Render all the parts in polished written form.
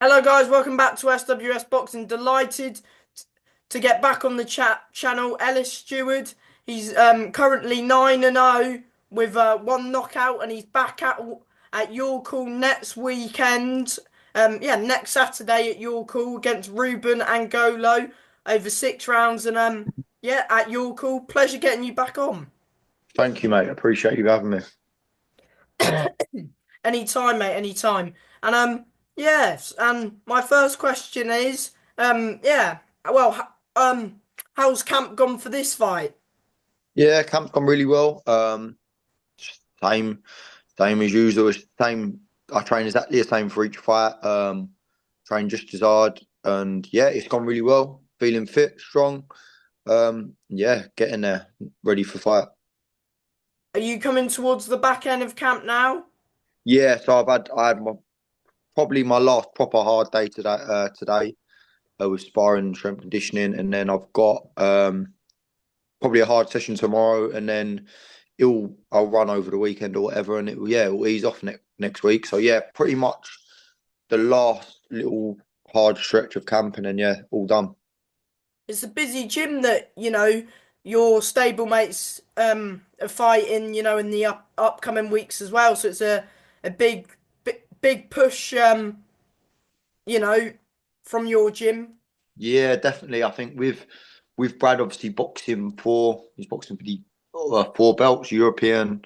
Hello guys, welcome back to SWS Boxing. Delighted to get back on the channel. Ellis Steward, he's currently 9-0 with one knockout, and he's back at your call next weekend. Next Saturday at your call against Ruben Angulo over 6 rounds, and at your call. Pleasure getting you back on. Thank you, mate. Appreciate you having me. Anytime, mate, anytime. And yes, and my first question is, well, how's camp gone for this fight? Yeah, camp's gone really well. Same, same as usual. It's the same. I train exactly the same for each fight. Train just as hard, and yeah, it's gone really well. Feeling fit, strong. Yeah, getting there, ready for fight. Are you coming towards the back end of camp now? Yeah, so I had probably my last proper hard day today with sparring and strength conditioning, and then I've got probably a hard session tomorrow, and then I'll run over the weekend or whatever, and it'll ease off next week. So yeah, pretty much the last little hard stretch of camp, and then yeah, all done. It's a busy gym that, your stablemates are fighting, in the upcoming weeks as well. So it's a big push, you know, from your gym. Yeah, definitely. I think with Brad obviously he's boxing for the four belts: European,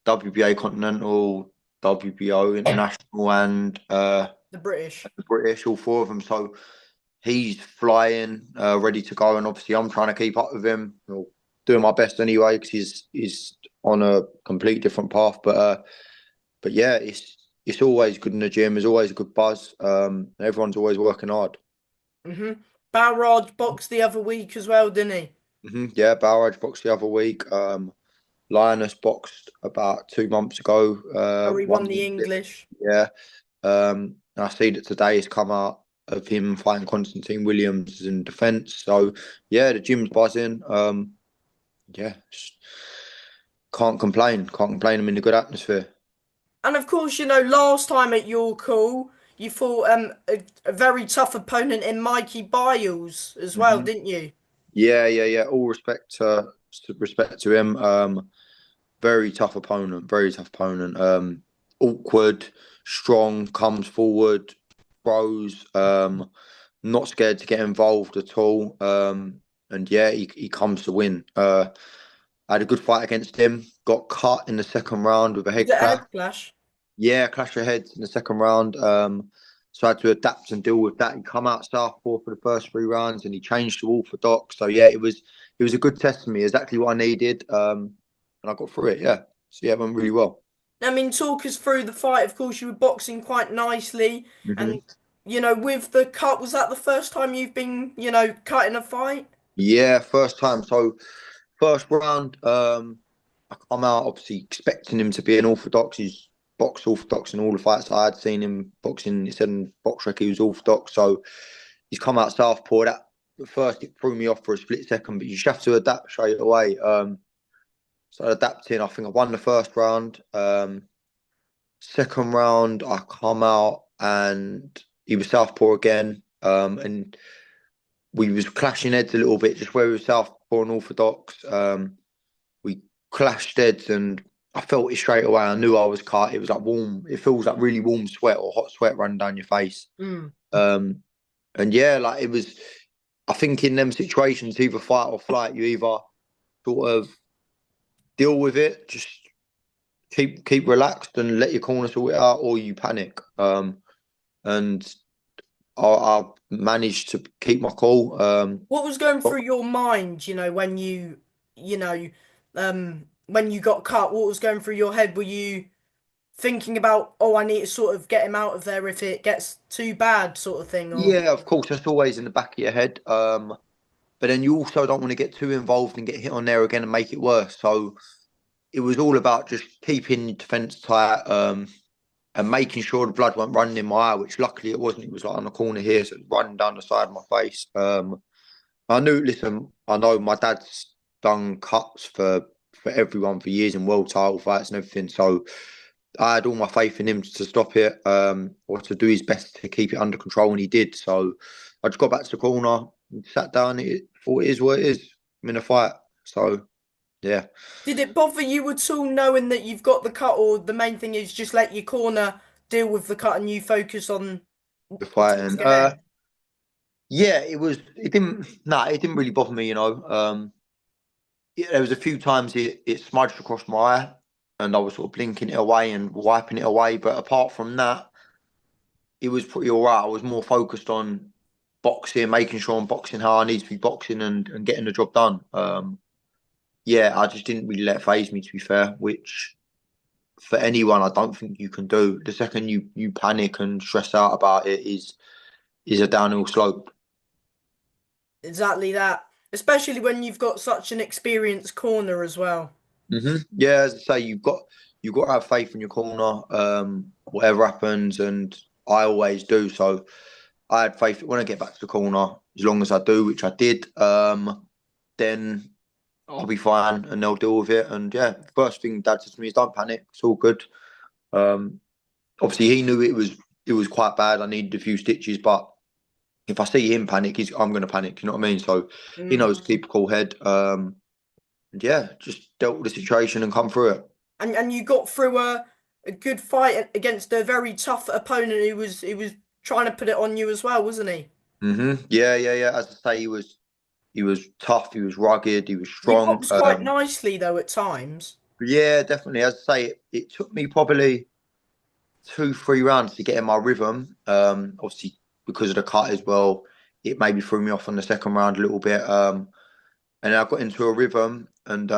WBA Continental, WBO International, and The British. the British, all four of them. So he's flying, ready to go, and obviously I'm trying to keep up with him. Doing my best anyway because he's on a complete different path. But yeah, it's always good in the gym. There's always a good buzz. Everyone's always working hard. Balraj boxed the other week as well, didn't he? Yeah, Balraj boxed the other week. Lioness boxed about 2 months ago. Oh, he won the Won. English. Yeah. And I see that today has come out of him fighting Constantine Williams in defence. So yeah, the gym's buzzing. Yeah, can't complain. Can't complain. I'm in a good atmosphere. And of course, last time at your call, you fought a very tough opponent in Mikey Biles as well, Hmm. didn't you? Yeah. All respect to him. Very tough opponent. Very tough opponent. Awkward, strong, comes forward, throws. Not scared to get involved at all. And yeah, he comes to win. I had a good fight against him. Got cut in the second round with a Was head it a clash. head clash? Yeah, clash of heads in the second round. So I had to adapt and deal with that. He come out southpaw for the first 3 rounds, and he changed to orthodox. So yeah, it was a good test for me, exactly what I needed. And I got through it. Yeah, so yeah, it went really well. I mean, talk us through the fight. Of course, you were boxing quite nicely, and Hmm. with the cut, was that the first time you've been, cut in a fight? Yeah, first time. So first round, I come out obviously expecting him to be an orthodox. He's boxed orthodox in all the fights I had seen him boxing. He said in box rec he was orthodox, so he's come out southpaw. That at first it threw me off for a split second, but you just have to adapt straight away. So adapting, I think I won the first round. Second round, I come out and he was southpaw again. And we was clashing heads a little bit, just where we were southpaw and orthodox. We clashed heads, and I felt it straight away. I knew I was cut. It was like warm. It feels like really warm sweat or hot sweat running down your face. Mm. Um, and yeah, like it was. I think in them situations, either fight or flight, you either sort of deal with it, just keep relaxed and let your corner sort it out, or you panic. And I managed to keep my cool. What was going through your mind, when you got cut? What was going through your head? Were you thinking about, oh, I need to sort of get him out of there if it gets too bad, sort of thing, or Yeah, of course, that's always in the back of your head. But then you also don't want to get too involved and get hit on there again and make it worse. So it was all about just keeping your defence tight, and making sure the blood weren't running in my eye, which luckily it wasn't. It was like on the corner here, so it was running down the side of my face. Listen, I know my dad's done cuts for everyone for years in world title fights and everything. So I had all my faith in him to stop it, or to do his best to keep it under control, and he did. So I just got back to the corner, sat down. It thought it is what it is. I'm in a fight, so yeah, Did it bother you at all knowing that you've got the cut, or the main thing is just let your corner deal with the cut and you focus on the the fighting. task ahead? Yeah, it was. It didn't. Nah, it didn't really bother me. Yeah, there was a few times it smudged across my eye, and I was sort of blinking it away and wiping it away. But apart from that, it was pretty all right. I was more focused on boxing, making sure I'm boxing how I need to be boxing, and getting the job done. Yeah, I just didn't really let it phase me, to be fair, which for anyone I don't think you can do. The second you panic and stress out about it is a downhill slope. Exactly that. Especially when you've got such an experienced corner as well. Yeah, as I say, you've got to have faith in your corner, whatever happens, and I always do. So I had faith when I get back to the corner, as long as I do, which I did, then I'll be fine and they'll deal with it. And yeah, first thing Dad said to me is don't panic, it's all good. Um, Obviously he knew it was quite bad. I needed a few stitches, but if I see him panic, I'm going to panic. You know what I mean? So he Mm. knows to keep a cool head. And yeah, just dealt with the situation and come through it. And you got through a good fight against a very tough opponent who was trying to put it on you as well, wasn't he? Yeah, yeah, yeah. As I say, he was tough. He was rugged. He was You strong. boxed quite nicely though at times. Yeah, definitely. As I say, it took me probably 2, 3 rounds to get in my rhythm. Obviously because of the cut as well, it maybe threw me off on the second round a little bit. And then I got into a rhythm, and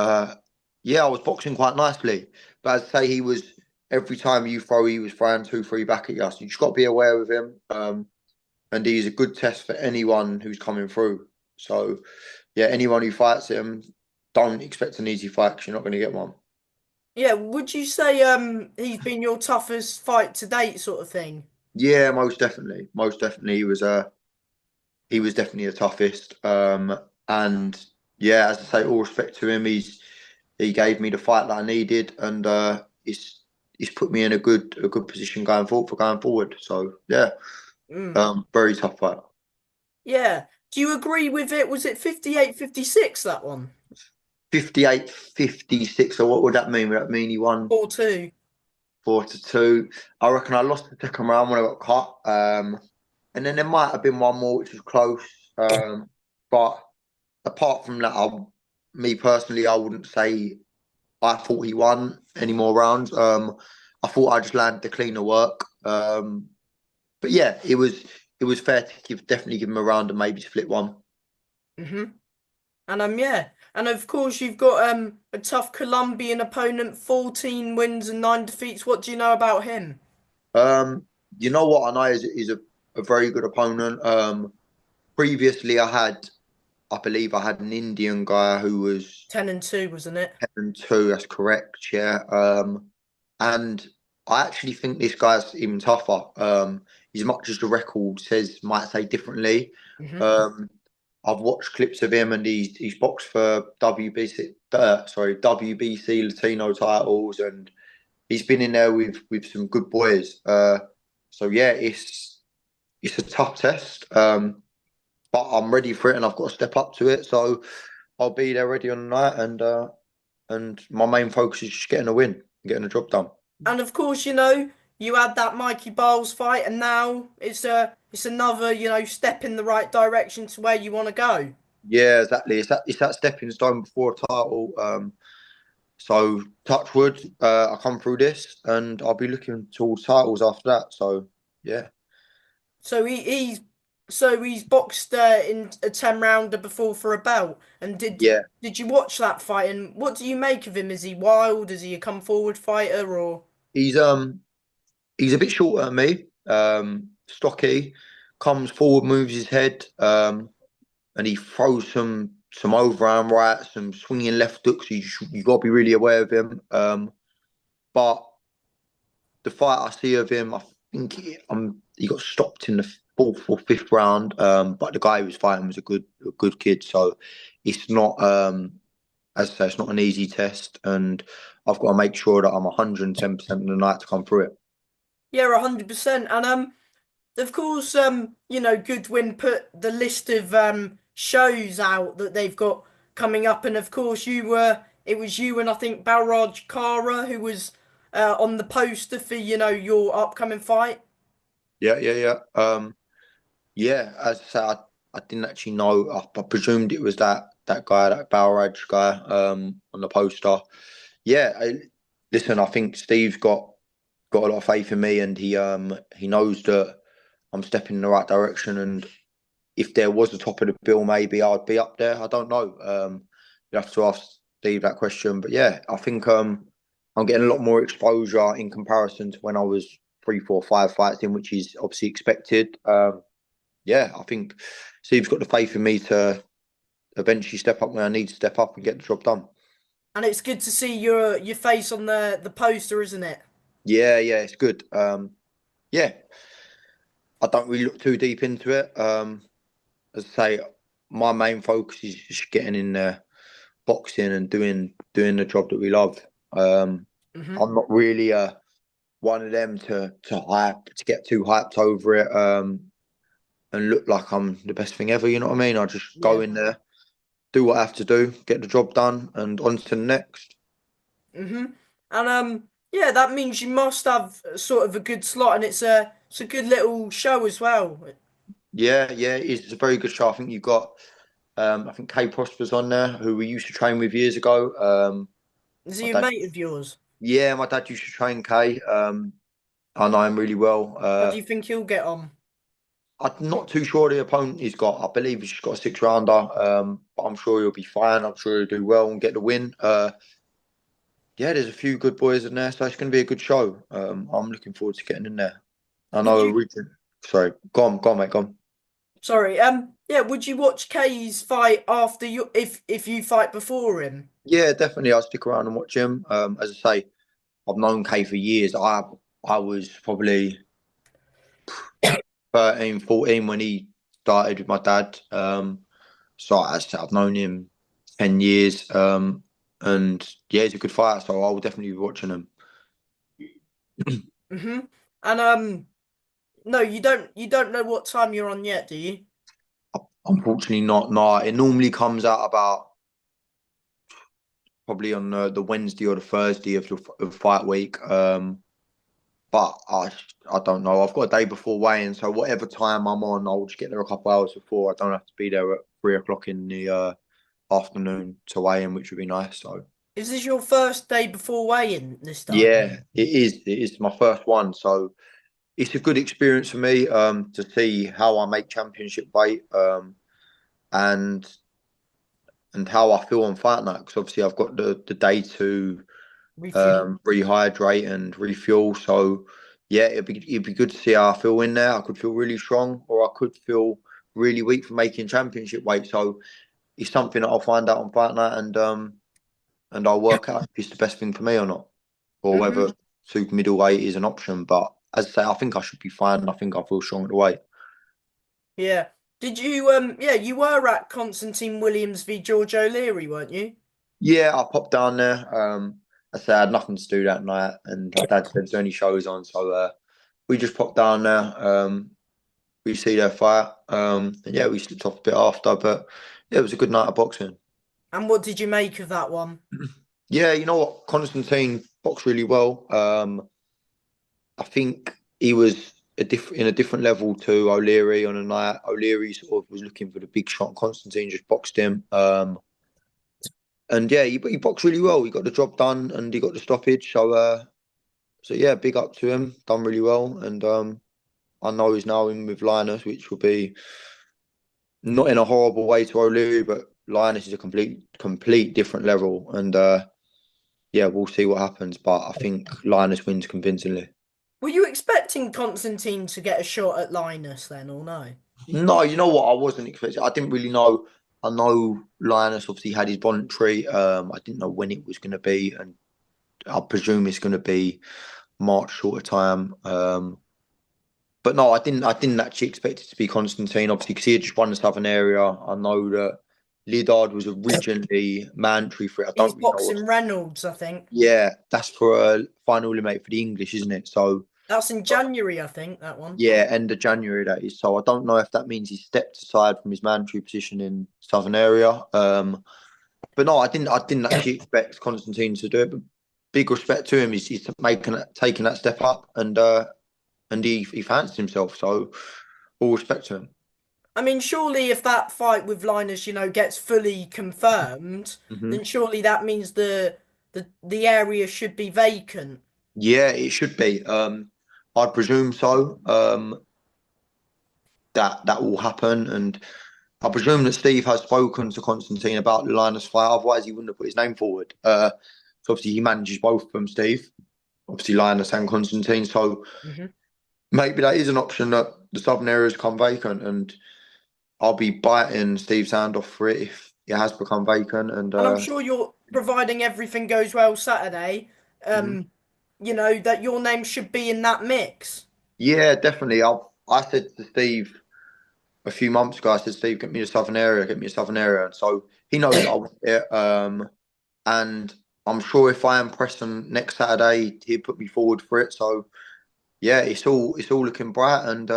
yeah, I was boxing quite nicely. But as I say, he was every time you throw, he was throwing 2, 3 back at you. So you just got to be aware of him. And he's a good test for anyone who's coming through. So yeah, anyone who fights him, don't expect an easy fight because you're not going to get one. Yeah, would you say he's been your toughest fight to date sort of thing? Yeah, most definitely, most definitely. He was definitely the toughest. And yeah, as I say, all respect to him. He gave me the fight that I needed, and he's put me in a good position going forward. So yeah, Mm. very tough fight. Yeah. Do you agree with it? Was it 58-56 that one? 58-56. So what would that mean? Would that mean he won 4-2. 4-2? I reckon I lost the second round when I got cut. And then there might have been one more which was close. But apart from that, me personally, I wouldn't say I thought he won any more rounds. I thought I just landed the cleaner work. But yeah, it was fair to definitely give him a round and maybe split one. hmm And yeah. And of course you've got a tough Colombian opponent, 14 wins and 9 defeats. What do you know about him? Um, you know what I know is a very good opponent. Previously, I believe I had an Indian guy who was 10-2, wasn't it? 10-2. That's correct, yeah. And I actually think this guy's even tougher. As much as the record might say differently. hmm Um, I've watched clips of him, and he's boxed for WBC Latino titles, and he's been in there with some good boys. So yeah, it's a tough test. But I'm ready for it, and I've got to step up to it. So I'll be there ready on the night, and my main focus is just getting a win, getting the job done. And of course, you had that Mikey Biles fight, and now it's another, step in the right direction to where you want to go. Yeah, exactly. It's that stepping stone before a title. So touch wood, I come through this, and I'll be looking towards titles after that. So yeah, So he's boxed in a 10 rounder before for a belt. And did yeah. did you watch that fight? And what do you make of him? Is he wild? Is he a come forward fighter or? He's he's a bit shorter than me. Stocky, comes forward, moves his head, and he throws some overhand rights, some swinging left hooks. You got to be really aware of him. But the fight I see of him, I think he got stopped in the fourth or fifth round. But the guy who was fighting was a good kid. So it's not, as I say, it's not an easy test. And I've got to make sure that I'm 110% of the night to come through it. Yeah, 100%. And of course, Goodwin put the list of shows out that they've got coming up, and of course, it was you and I think Balraj Kara who was on the poster for your upcoming fight. Yeah, yeah, yeah. Yeah, as I said, I didn't actually know. I presumed it was that guy, that Balraj guy, on the poster. Yeah, listen, I think Steve's got a lot of faith in me, and he knows that I'm stepping in the right direction. And if there was a top of the bill, maybe I'd be up there. I don't know. You have to ask Steve that question. But yeah, I think I'm getting a lot more exposure in comparison to when I was 3, 4, 5 fights in, which is obviously expected. Yeah, I think Steve's got the faith in me to eventually step up when I need to step up and get the job done. And it's good to see your face on the poster, isn't it? Yeah, yeah, it's good. Yeah, I don't really look too deep into it. As I say, my main focus is just getting in there, boxing and doing the job that we love. Um, Hmm. I'm not really one of them to get too hyped over it and look like I'm the best thing ever. You know what I mean? I just go Yeah. in there, do what I have to do, get the job done, and on to the next. Hmm. And yeah, that means you must have sort of a good slot, and it's a good little show as well. Yeah, yeah, it's a very good show. I think you've got, I think Kay Prosper's on there, who we used to train with years ago. Is My he a dad, mate of yours? yeah, my dad used to train Kay. I know him really well. How do you think he'll get on? I'm not too sure the opponent he's got. I believe he's just got a 6 rounder. But I'm sure he'll be fine. I'm sure he'll do well and get the win. Yeah, there's a few good boys in there, so it's going to be a good show. I'm looking forward to getting in there. I Would know. you? Sorry, go on, mate, go on. Sorry. Yeah. Would you watch Kay's fight after you if you fight before him? Yeah, definitely. I'll stick around and watch him. As I say, I've known Kay for years. I was probably 13, 14 when he started with my dad. So as I said, I've known him 10 years. And yeah, he's a good fighter, so I will definitely be watching him. Hmm. And no, you don't know what time you're on yet, do you? Unfortunately, not. No, it normally comes out about probably on the Wednesday or the Thursday of fight week. But I don't know. I've got a day before weighing, so whatever time I'm on, I'll just get there a couple hours before. I don't have to be there at 3 o'clock in the afternoon to weigh in, which would be nice. So Is this your first day before weighing this time? yeah, it is. It is my first one, so it's a good experience for me to see how I make championship weight and how I feel on fight night. Because obviously I've got the day to Refuel. rehydrate and refuel. So yeah, it'd be good to see how I feel in there. I could feel really strong, or I could feel really weak for making championship weight. So it's something that I'll find out on fight night, and I'll work out if it's the best thing for me or not, or Hmm. whether super middleweight is an option. But as I say, I think I should be fine. I think I feel strong at the weight. Yeah. Did you yeah, you were at Constantine Williams v George O'Leary, weren't you? Yeah, I popped down there. I said I had nothing to do that night, and my dad said there's only shows on, so we just popped down there. We see their fight. And yeah, we slipped off a bit after, but yeah, it was a good night of boxing. And what did you make of that one? Yeah, you know what? Constantine boxed really well. I think he was in a different level to O'Leary on a night. O'Leary sort of was looking for the big shot. Constantine just boxed him. And yeah, he boxed really well. He got the job done and he got the stoppage. So yeah, big up to him. Done really well. And I know he's now in with Linus, which will be not in a horrible way to O'Leary, but Linus is a complete different level. And yeah, we'll see what happens. But I think Linus wins convincingly. Were you expecting Constantine to get a shot at Linus then, or no? No, you know what? I wasn't expecting. I didn't really know. I know Linus obviously had his voluntary. I didn't know when it was going to be, and I presume it's going to be March sort of time. But no, I didn't. I didn't actually expect it to be Constantine, obviously, because he had just won the Southern area. I know that Lidard was originally mandatory for it. I He's don't really know boxing what's. Reynolds, I think. Yeah, that's for a final limit for the English, isn't it? So That's in January, I think, that one. yeah, end of January that is. So I don't know if that means he stepped aside from his mandatory position in Southern area. But no, I didn't actually expect Constantine to do it. But big respect to him. He's taking that step up, and he fancied himself. So all respect to him. I mean, surely if that fight with Linus, gets fully confirmed, Hmm. then surely that means the area should be vacant. Yeah, it should be. I presume so. That will happen, and I presume that Steve has spoken to Constantine about the Linus fight. Otherwise, he wouldn't have put his name forward. So obviously he manages both of them, Steve. Obviously Linus and Constantine. So Hmm. maybe that is an option that the southern areas come vacant, and I'll be biting Steve's hand off for it if it has become vacant. And And I'm sure you're providing everything goes well Saturday. mhm. That your name should be in that mix. Yeah, definitely. I said to Steve a few months ago, I said, Steve, get me a southern area, get me a southern area. And so he knows that I want it. And I'm sure if I am pressing next Saturday, he'll put me forward for it. So yeah, it's all looking bright, and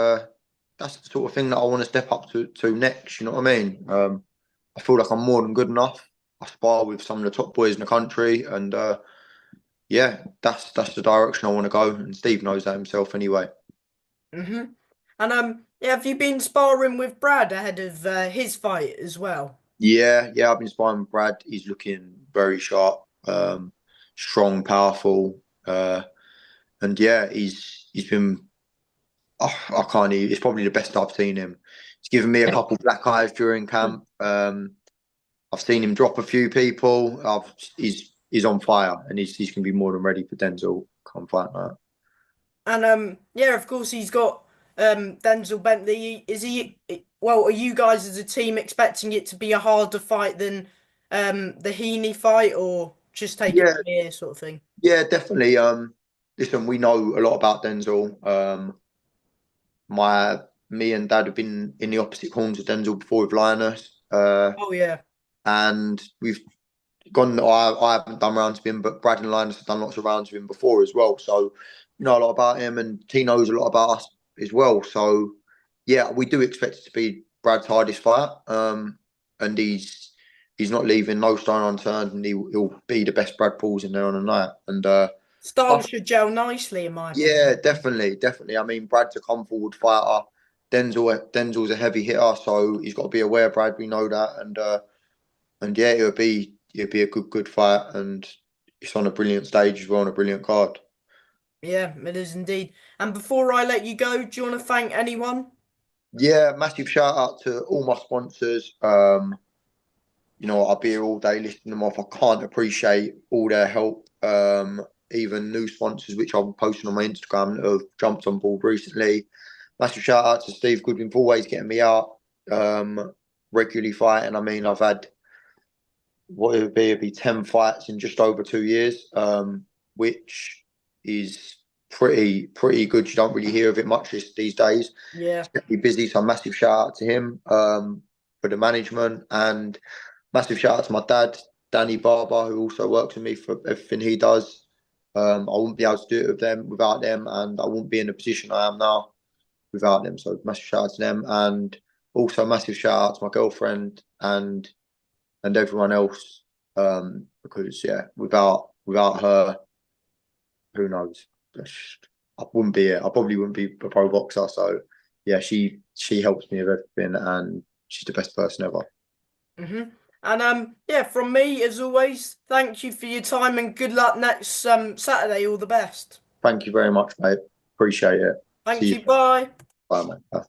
that's the sort of thing that I want to step up to next. You know what I mean? I feel like I'm more than good enough. I spar with some of the top boys in the country, and yeah, that's the direction I want to go. And Steve knows that himself anyway. Hmm. And yeah, have you been sparring with Brad ahead of his fight as well? Yeah, I've been sparring with Brad. He's looking very sharp, strong, powerful, and yeah, he's been. Oh, I can't. It's probably the best I've seen him. He's given me a couple black eyes during camp. I've seen him drop a few people. He's on fire, and he's going to be more than ready for Denzel. Can't fight that. And yeah, of course he's got Denzel Bentley. Is he well, are you guys as a team expecting it to be a harder fight than the Heaney fight, or just take it Yeah, from here sort of thing? yeah, definitely. Listen, we know a lot about Denzel. Me and Dad have been in the opposite corners of Denzel before with Lioness, Oh yeah. and we've gone. I haven't done rounds with him, but Brad and Linus have done lots of rounds with him before as well. So you know a lot about him, and he knows a lot about us as well. So yeah, we do expect it to be Brad's hardest fight, and he's not leaving no stone unturned, and he'll be the best Brad pulls in there on the night. And Style I, should gel nicely in my yeah, opinion. definitely. I mean, Brad's a come forward fighter. Denzel's a heavy hitter, so he's got to be aware. Brad, we know that, and yeah, it'll be a good fight, and it's on a brilliant stage as well, on a brilliant card. Yeah, it is indeed. And before I let you go, do you want to thank anyone? Yeah, massive shout out to all my sponsors. I'll be here all day listing them off. I can't appreciate all their help. Even new sponsors, which I'm posting on my Instagram, that have jumped on board recently. Massive shout out to Steve Goodwin for always getting me out, regularly fighting. I mean, I've had what it'd be 10 fights in just over 2 years, which is pretty good. You don't really hear of it much these days. Yeah. He's kept me busy, so massive shout out to him, for the management, and massive shout out to my dad, Danny Barber, who also works with me for everything he does. I wouldn't be able to do it without them, and I wouldn't be in the position I am now without them. So massive shout out to them, and also massive shout out to my girlfriend and everyone else. Because yeah, without her, who knows? I wouldn't be here. I probably wouldn't be a pro boxer. So yeah, she helps me with everything, and she's the best person ever. Hmm. And yeah, from me as always, thank you for your time and good luck next Saturday. All the best. Thank you very much, mate. Appreciate it. See Thank you you. soon. Bye. Bye, mate. Bye.